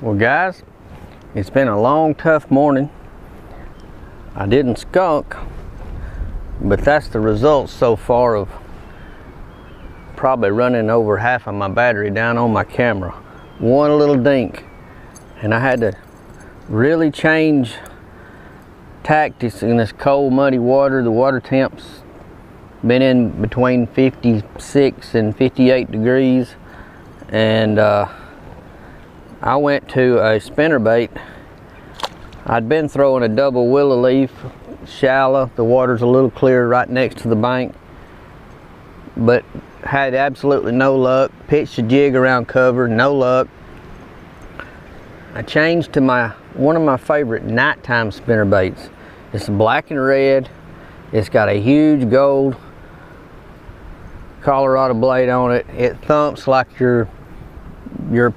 Well guys, it's been a long, tough morning. I didn't skunk, but that's the result so far of probably running over half of my battery down on my camera. One little dink, and I had to really change tactics in this cold, muddy water. The water temp's been in between 56 and 58 degrees, and I went to a spinnerbait. I'd been throwing a double willow leaf, shallow. The water's a little clear right next to the bank, but had absolutely no luck. Pitched a jig around cover, no luck. I changed to one of my favorite nighttime spinnerbaits. It's black and red. It's got a huge gold Colorado blade on it. It thumps like you're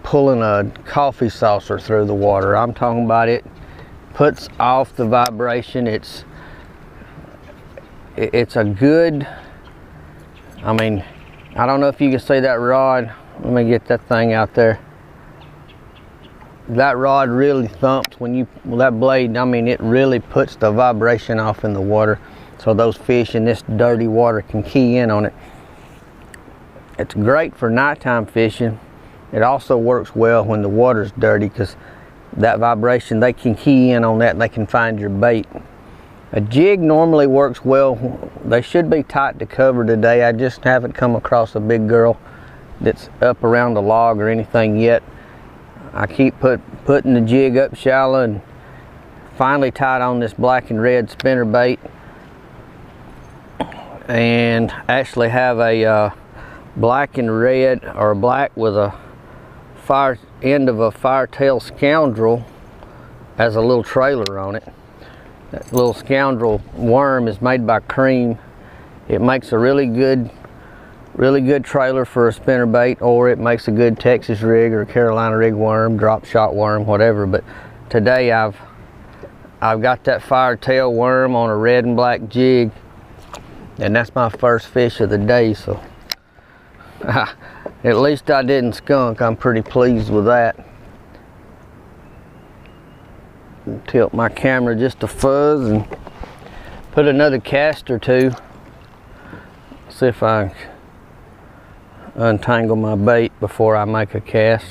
pulling a coffee saucer through the water. I'm talking about it. Puts off the vibration. It's a good, I mean, I don't know if you can see that rod. Let me get that thing out there. That rod really thumps when that blade, I mean, it really puts the vibration off in the water, so those fish in this dirty water can key in on it. It's great for nighttime fishing. It also works well when the water's dirty, because that vibration, they can key in on that and they can find your bait. A jig normally works well. They should be tight to cover today. I just haven't come across a big girl that's up around the log or anything yet. I keep putting the jig up shallow, and finally tied on this black and red spinnerbait, and actually have a black and red, or black with a end of a firetail scoundrel as a little trailer on it. That little scoundrel worm is made by Cream. It makes a really good trailer for a spinnerbait, or it makes a good Texas rig or Carolina rig worm, drop shot worm, whatever. But today I've got that firetail worm on a red and black jig, and that's my first fish of the day. So at least I didn't skunk. I'm pretty pleased with that. Tilt my camera just a fuzz and put another cast or two. See if I untangle my bait before I make a cast.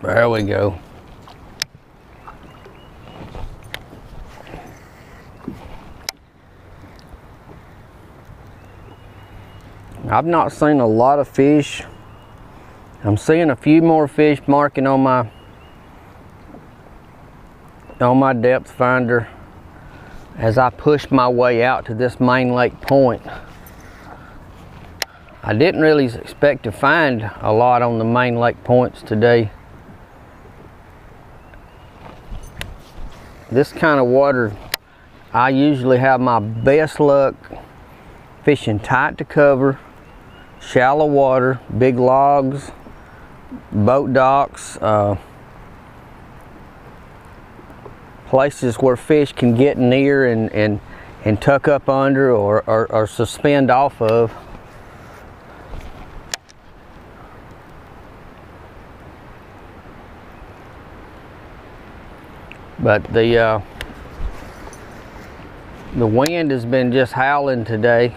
There we go. I've not seen a lot of fish. I'm seeing a few more fish marking on my depth finder as I push my way out to this main lake point. I didn't really expect to find a lot on the main lake points today. This kind of water, I usually have my best luck fishing tight to cover, shallow water, big logs, boat docks, places where fish can get near and tuck up under or suspend off of. But the wind has been just howling today,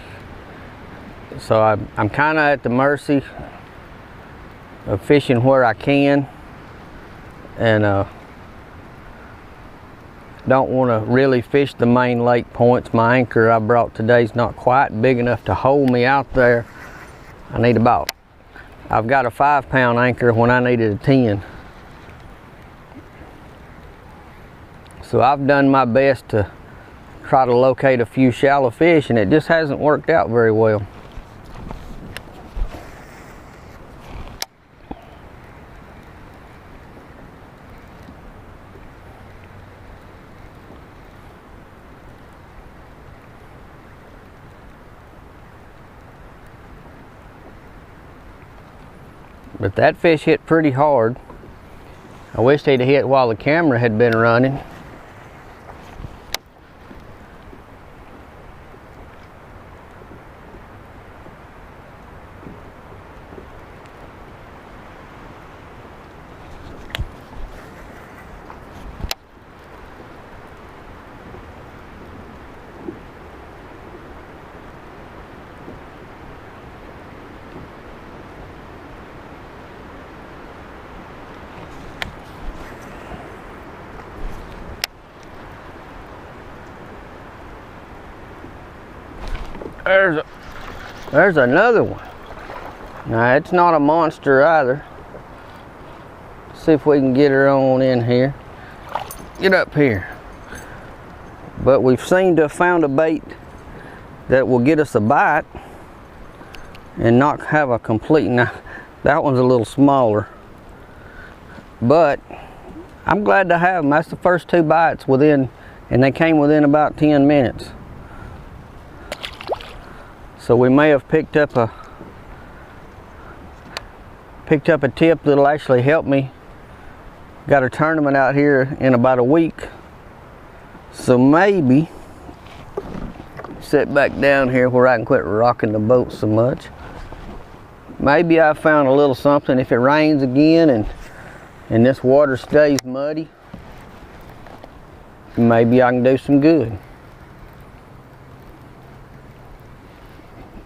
so I'm kind of at the mercy of fishing where I can, and don't want to really fish the main lake points. My anchor I brought today is not quite big enough to hold me out there. I've got a 5-pound anchor when I needed a 10. So I've done my best to try to locate a few shallow fish, and it just hasn't worked out very well. But that fish hit pretty hard. I wished he'd hit while the camera had been running. There's another one. Now it's not a monster either. See if we can get her on in here. Get up here. But we've seemed to have found a bait that will get us a bite and not have a complete. Now that one's a little smaller, but I'm glad to have them. That's the first 2 bites within, and they came within about 10 minutes. So we may have picked up a tip that'll actually help me. Got a tournament out here in about a week. So maybe sit back down here where I can quit rocking the boat so much. Maybe I found a little something. If it rains again and this water stays muddy, maybe I can do some good.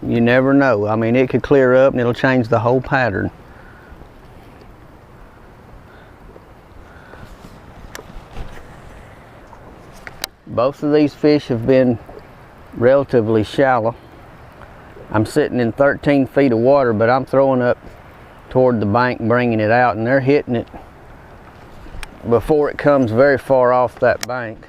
You never know. I mean, it could clear up and it'll change the whole pattern. Both of these fish have been relatively shallow. I'm sitting in 13 feet of water, but I'm throwing up toward the bank, bringing it out, and they're hitting it before it comes very far off that bank.